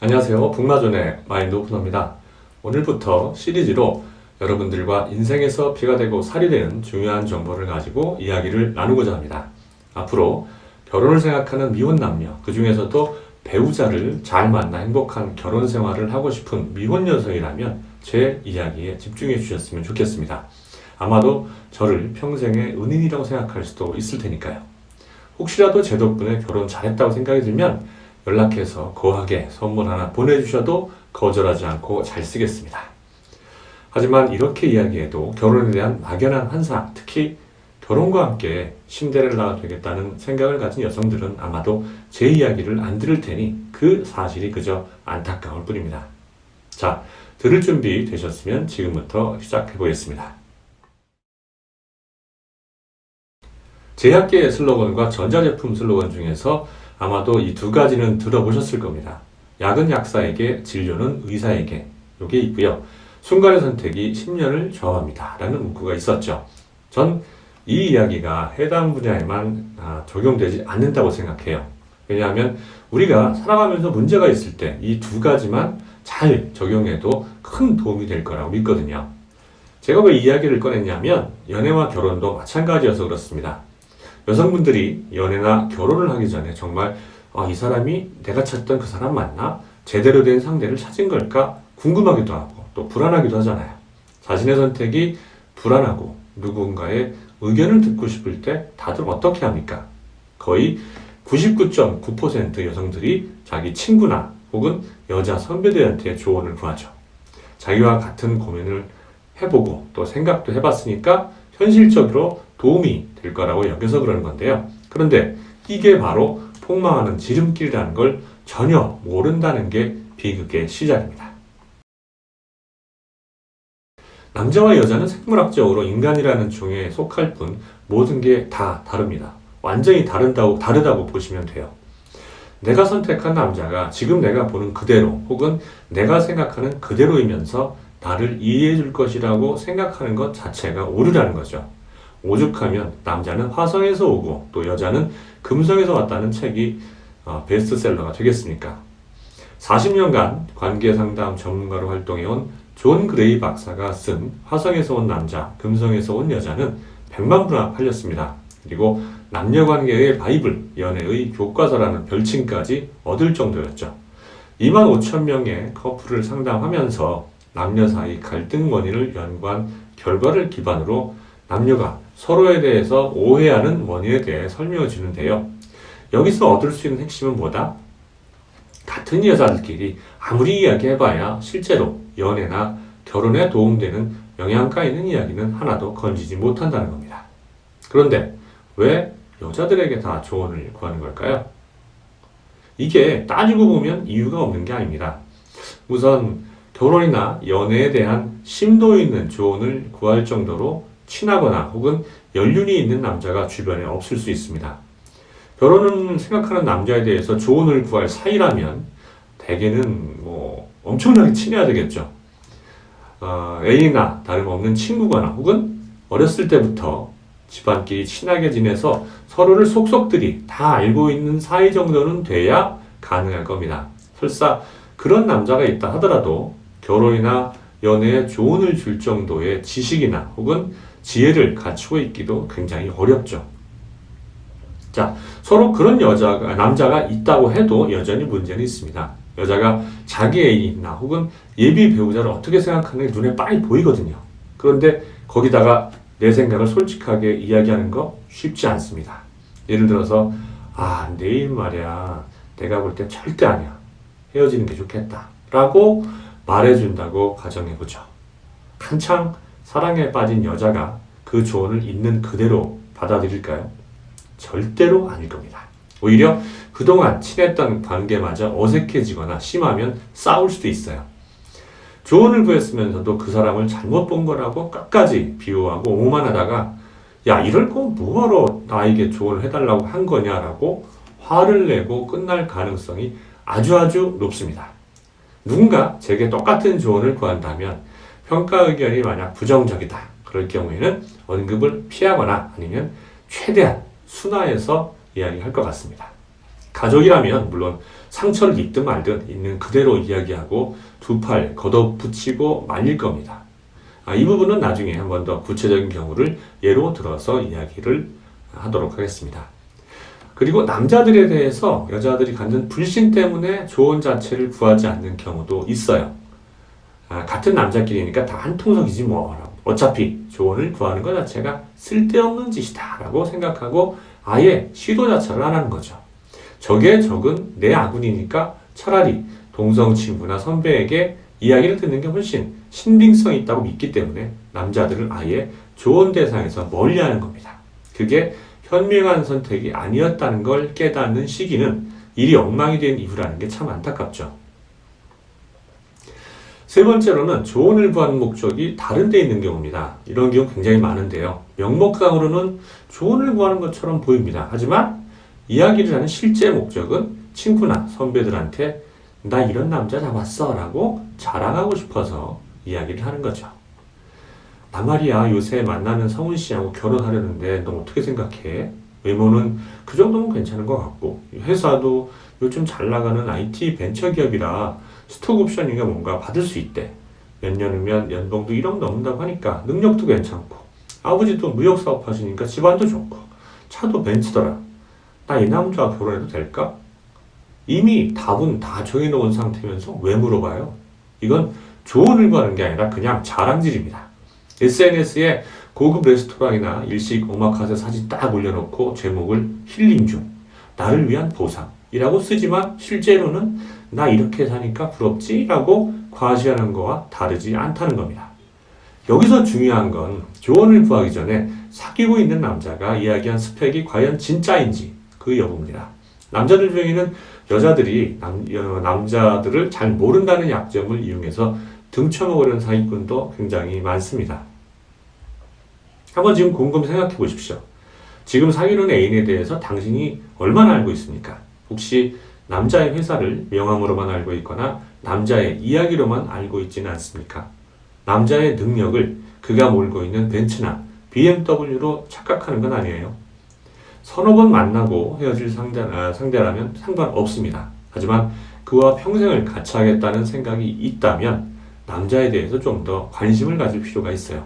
안녕하세요. 북마존의 마인드 오픈업입니다. 오늘부터 시리즈로 여러분들과 인생에서 피가 되고 살이 되는 중요한 정보를 가지고 이야기를 나누고자 합니다. 앞으로 결혼을 생각하는 미혼 남녀, 그 중에서도 배우자를 잘 만나 행복한 결혼 생활을 하고 싶은 미혼 여성이라면 제 이야기에 집중해 주셨으면 좋겠습니다. 아마도 저를 평생의 은인이라고 생각할 수도 있을 테니까요. 혹시라도 제 덕분에 결혼 잘했다고 생각이 들면 연락해서 거하게 선물 하나 보내주셔도 거절하지 않고 잘 쓰겠습니다. 하지만 이렇게 이야기해도 결혼에 대한 막연한 환상, 특히 결혼과 함께 신데렐라가 되겠다는 생각을 가진 여성들은 아마도 제 이야기를 안 들을 테니 그 사실이 그저 안타까울 뿐입니다. 자, 들을 준비 되셨으면 지금부터 시작해 보겠습니다. 제약계의 슬로건과 전자제품 슬로건 중에서 아마도 이 두 가지는 들어보셨을 겁니다. 약은 약사에게, 진료는 의사에게. 이게 있고요. 순간의 선택이 10년을 좌우합니다. 라는 문구가 있었죠. 전 이 이야기가 해당 분야에만 적용되지 않는다고 생각해요. 왜냐하면 우리가 살아가면서 문제가 있을 때 이 두 가지만 잘 적용해도 큰 도움이 될 거라고 믿거든요. 제가 왜 이 이야기를 꺼냈냐면 연애와 결혼도 마찬가지여서 그렇습니다. 여성분들이 연애나 결혼을 하기 전에 정말 이 사람이 내가 찾던 그 사람 맞나? 제대로 된 상대를 찾은 걸까? 궁금하기도 하고 또 불안하기도 하잖아요. 자신의 선택이 불안하고 누군가의 의견을 듣고 싶을 때 다들 어떻게 합니까? 거의 99.9% 여성들이 자기 친구나 혹은 여자 선배들한테 조언을 구하죠. 자기와 같은 고민을 해보고 또 생각도 해봤으니까 현실적으로 도움이 될 거라고 여겨서 그러는 건데요. 그런데 이게 바로 폭망하는 지름길이라는 걸 전혀 모른다는 게 비극의 시작입니다. 남자와 여자는 생물학적으로 인간이라는 종에 속할 뿐 모든 게 다 다릅니다. 완전히 다르다고 보시면 돼요. 내가 선택한 남자가 지금 내가 보는 그대로 혹은 내가 생각하는 그대로이면서 나를 이해해 줄 것이라고 생각하는 것 자체가 오류라는 거죠. 오죽하면 남자는 화성에서 오고 또 여자는 금성에서 왔다는 책이 베스트셀러가 되겠습니까? 40년간 관계상담 전문가로 활동해온 존 그레이 박사가 쓴 화성에서 온 남자, 금성에서 온 여자는 100만 부나 팔렸습니다. 그리고 남녀관계의 바이블, 연애의 교과서라는 별칭까지 얻을 정도였죠. 2만 5천 명의 커플을 상담하면서 남녀 사이 갈등 원인을 연구한 결과를 기반으로 남녀가 서로에 대해서 오해하는 원인에 대해 설명해 주는데요. 여기서 얻을 수 있는 핵심은 뭐다? 같은 여자들끼리 아무리 이야기해봐야 실제로 연애나 결혼에 도움되는 영양가 있는 이야기는 하나도 건지지 못한다는 겁니다. 그런데 왜 여자들에게 다 조언을 구하는 걸까요? 이게 따지고 보면 이유가 없는 게 아닙니다. 우선 결혼이나 연애에 대한 심도 있는 조언을 구할 정도로 친하거나 혹은 연륜이 있는 남자가 주변에 없을 수 있습니다. 결혼을 생각하는 남자에 대해서 조언을 구할 사이라면 대개는 엄청나게 친해야 되겠죠. 애인이나 다름없는 친구거나 혹은 어렸을 때부터 집안끼리 친하게 지내서 서로를 속속들이 다 알고 있는 사이 정도는 돼야 가능할 겁니다. 설사 그런 남자가 있다 하더라도 결혼이나 연애에 조언을 줄 정도의 지식이나 혹은 지혜를 갖추고 있기도 굉장히 어렵죠. 자, 서로 그런 남자가 있다고 해도 여전히 문제는 있습니다. 여자가 자기 애인이나 혹은 예비 배우자를 어떻게 생각하는 게 눈에 빤히 보이거든요. 그런데 거기다가 내 생각을 솔직하게 이야기하는 거 쉽지 않습니다. 예를 들어서, 내일 말이야, 내가 볼 때 절대 아니야. 헤어지는 게 좋겠다. 라고 말해준다고 가정해보죠. 한창 사랑에 빠진 여자가 그 조언을 있는 그대로 받아들일까요? 절대로 아닐 겁니다. 오히려 그동안 친했던 관계마저 어색해지거나 심하면 싸울 수도 있어요. 조언을 구했으면서도 그 사람을 잘못 본 거라고 끝까지 비호하고 오만하다가 야, 이럴 거 뭐하러 나에게 조언을 해달라고 한 거냐라고 화를 내고 끝날 가능성이 아주 높습니다. 누군가 제게 똑같은 조언을 구한다면 평가 의견이 만약 부정적이다. 그럴 경우에는 언급을 피하거나 아니면 최대한 순화해서 이야기할 것 같습니다. 가족이라면 물론 상처를 입든 말든 있는 그대로 이야기하고 두 팔 걷어붙이고 말릴 겁니다. 이 부분은 나중에 한 번 더 구체적인 경우를 예로 들어서 이야기를 하도록 하겠습니다. 그리고 남자들에 대해서 여자들이 갖는 불신 때문에 조언 자체를 구하지 않는 경우도 있어요. 같은 남자끼리니까 다 한 통속이지 뭐. 어차피 조언을 구하는 것 자체가 쓸데없는 짓이다 라고 생각하고 아예 시도 자체를 안 하는 거죠. 적의 적은 내 아군이니까 차라리 동성 친구나 선배에게 이야기를 듣는 게 훨씬 신빙성이 있다고 믿기 때문에 남자들은 아예 조언 대상에서 멀리하는 겁니다. 그게 현명한 선택이 아니었다는 걸 깨닫는 시기는 일이 엉망이 된 이유라는 게 참 안타깝죠. 세 번째로는 조언을 구하는 목적이 다른 데 있는 경우입니다. 이런 경우 굉장히 많은데요. 명목상으로는 조언을 구하는 것처럼 보입니다. 하지만 이야기를 하는 실제 목적은 친구나 선배들한테 나 이런 남자 잡았어 라고 자랑하고 싶어서 이야기를 하는 거죠. 나 말이야 요새 만나는 성훈 씨하고 결혼하려는데 너 어떻게 생각해? 외모는 그 정도면 괜찮은 것 같고 회사도 요즘 잘 나가는 IT 벤처기업이라 스톡옵션인가 뭔가 받을 수 있대. 몇 년이면 연봉도 1억 넘는다고 하니까 능력도 괜찮고 아버지도 무역사업 하시니까 집안도 좋고 차도 벤츠더라. 나 이 남자와 결혼해도 될까? 이미 답은 다 정해놓은 상태면서 왜 물어봐요? 이건 조언을 구하는 게 아니라 그냥 자랑질입니다. SNS에 고급 레스토랑이나 일식 오마카세 사진 딱 올려놓고 제목을 힐링 중, 나를 위한 보상이라고 쓰지만 실제로는 나 이렇게 사니까 부럽지? 라고 과시하는 거와 다르지 않다는 겁니다. 여기서 중요한 건 조언을 구하기 전에 사귀고 있는 남자가 이야기한 스펙이 과연 진짜인지 그 여부입니다. 남자들 중에는 여자들이 남자들을 잘 모른다는 약점을 이용해서 등쳐먹으려는 사기꾼도 굉장히 많습니다. 한번 지금 곰곰 생각해 보십시오. 지금 사귀는 애인에 대해서 당신이 얼마나 알고 있습니까? 혹시 남자의 회사를 명함으로만 알고 있거나 남자의 이야기로만 알고 있지는 않습니까? 남자의 능력을 그가 몰고 있는 벤츠나 BMW로 착각하는 건 아니에요. 서너 번 만나고 헤어질 상대라면 상관없습니다. 하지만 그와 평생을 같이 하겠다는 생각이 있다면 남자에 대해서 좀 더 관심을 가질 필요가 있어요.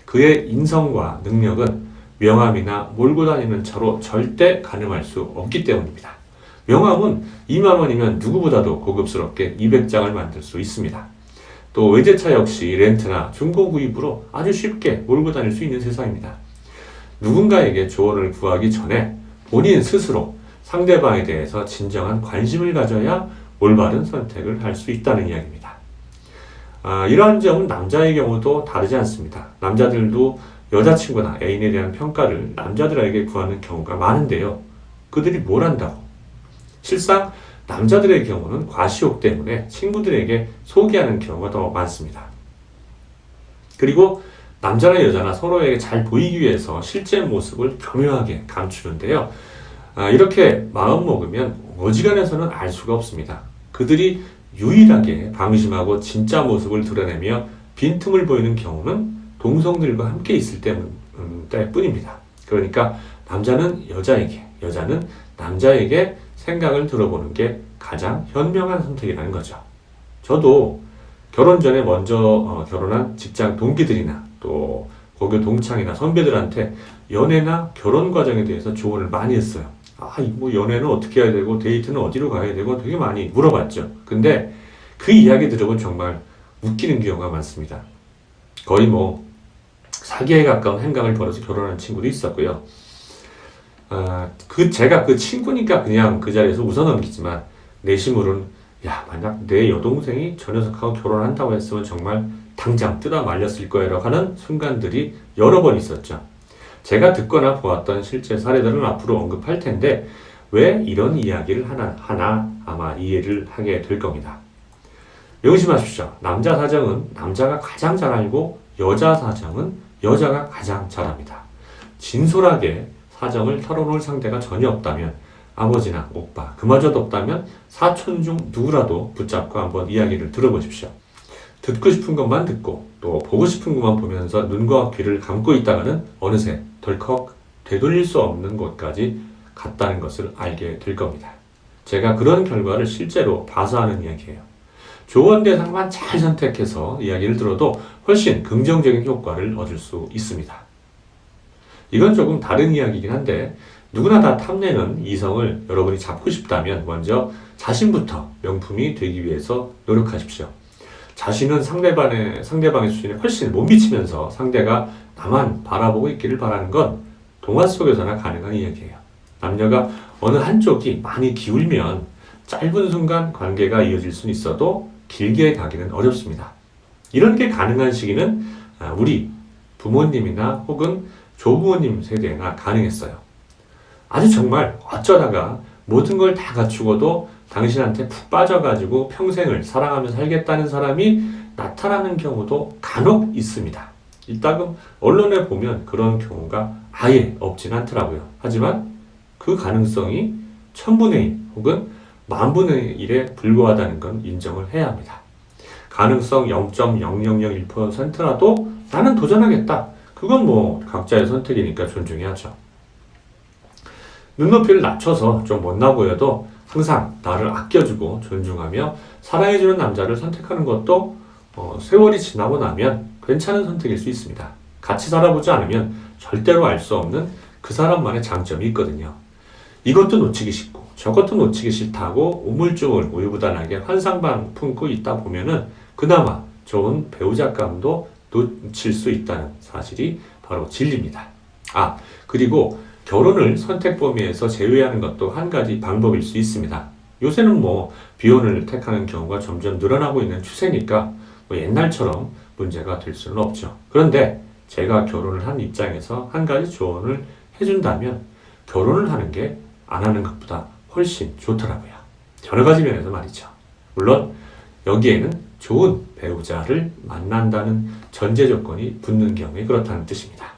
그의 인성과 능력은 명함이나 몰고 다니는 차로 절대 가늠할 수 없기 때문입니다. 명함은 2만 원이면 누구보다도 고급스럽게 200장을 만들 수 있습니다. 또 외제차 역시 렌트나 중고 구입으로 아주 쉽게 몰고 다닐 수 있는 세상입니다. 누군가에게 조언을 구하기 전에 본인 스스로 상대방에 대해서 진정한 관심을 가져야 올바른 선택을 할 수 있다는 이야기입니다. 이러한 점은 남자의 경우도 다르지 않습니다. 남자들도 여자친구나 애인에 대한 평가를 남자들에게 구하는 경우가 많은데요. 그들이 뭘 안다고? 실상 남자들의 경우는 과시욕 때문에 친구들에게 소개하는 경우가 더 많습니다. 그리고 남자나 여자나 서로에게 잘 보이기 위해서 실제 모습을 교묘하게 감추는데요. 이렇게 마음먹으면 어지간해서는 알 수가 없습니다. 그들이 유일하게 방심하고 진짜 모습을 드러내며 빈틈을 보이는 경우는 동성들과 함께 있을 때뿐입니다. 그러니까 남자는 여자에게, 여자는 남자에게 생각을 들어보는 게 가장 현명한 선택이라는 거죠. 저도 결혼 전에 먼저 결혼한 직장 동기들이나 또 고교 동창이나 선배들한테 연애나 결혼 과정에 대해서 조언을 많이 했어요. 뭐 연애는 어떻게 해야 되고 데이트는 어디로 가야 되고 되게 많이 물어봤죠. 근데 그 이야기 들으면 정말 웃기는 경우가 많습니다. 거의 뭐 사기에 가까운 행각을 벌여서 결혼한 친구도 있었고요. 제가 그 친구니까 그냥 그 자리에서 웃어넘기지만 내심으로는 만약 내 여동생이 저 녀석하고 결혼한다고 했으면 정말 당장 뜯어 말렸을 거야라고 하는 순간들이 여러 번 있었죠. 제가 듣거나 보았던 실제 사례들은 앞으로 언급할 텐데 왜 이런 이야기를 하나 아마 이해를 하게 될 겁니다. 명심하십시오. 남자 사정은 남자가 가장 잘 알고 여자 사정은 여자가 가장 잘 압니다. 진솔하게 사정을 털어놓을 상대가 전혀 없다면 아버지나 오빠 그마저도 없다면 사촌 중 누구라도 붙잡고 한번 이야기를 들어보십시오. 듣고 싶은 것만 듣고 또 보고 싶은 것만 보면서 눈과 귀를 감고 있다가는 어느새 덜컥 되돌릴 수 없는 곳까지 갔다는 것을 알게 될 겁니다. 제가 그런 결과를 실제로 봐서 하는 이야기예요. 조언 대상만 잘 선택해서 이야기를 들어도 훨씬 긍정적인 효과를 얻을 수 있습니다. 이건 조금 다른 이야기이긴 한데 누구나 다 탐내는 이성을 여러분이 잡고 싶다면 먼저 자신부터 명품이 되기 위해서 노력하십시오. 자신은 상대방의 수준에 훨씬 못 미치면서 상대가 나만 바라보고 있기를 바라는 건 동화 속에서나 가능한 이야기예요. 남녀가 어느 한쪽이 많이 기울면 짧은 순간 관계가 이어질 수는 있어도 길게 가기는 어렵습니다. 이런 게 가능한 시기는 우리 부모님이나 혹은 조부모님 세대나 가능했어요. 아주 정말 어쩌다가 모든 걸 다 갖추고도 당신한테 푹 빠져가지고 평생을 사랑하며 살겠다는 사람이 나타나는 경우도 간혹 있습니다. 이따금 언론에 보면 그런 경우가 아예 없진 않더라고요. 하지만 그 가능성이 1000분의 1 혹은 10,000분의 1에 불과하다는 건 인정을 해야 합니다. 가능성 0.0001%라도 나는 도전하겠다. 그건 뭐 각자의 선택이니까 존중해야죠. 눈높이를 낮춰서 좀 못나 보여도 항상 나를 아껴주고 존중하며 사랑해주는 남자를 선택하는 것도 세월이 지나고 나면 괜찮은 선택일 수 있습니다. 같이 살아보지 않으면 절대로 알 수 없는 그 사람만의 장점이 있거든요. 이것도 놓치기 싫고 저것도 놓치기 싫다고 우물쭈물 우유부단하게 환상만 품고 있다 보면은 그나마 좋은 배우자감도 놓칠 수 있다는 사실이 바로 진리입니다. 그리고 결혼을 선택 범위에서 제외하는 것도 한 가지 방법일 수 있습니다. 요새는 뭐 비혼을 택하는 경우가 점점 늘어나고 있는 추세니까 뭐 옛날처럼 문제가 될 수는 없죠. 그런데 제가 결혼을 한 입장에서 한 가지 조언을 해준다면 결혼을 하는 게 안 하는 것보다 훨씬 좋더라고요. 여러 가지 면에서 말이죠. 물론 여기에는 좋은 배우자를 만난다는 전제 조건이 붙는 경우에 그렇다는 뜻입니다.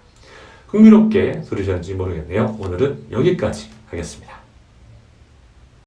흥미롭게 들으셨는지 모르겠네요. 오늘은 여기까지 하겠습니다.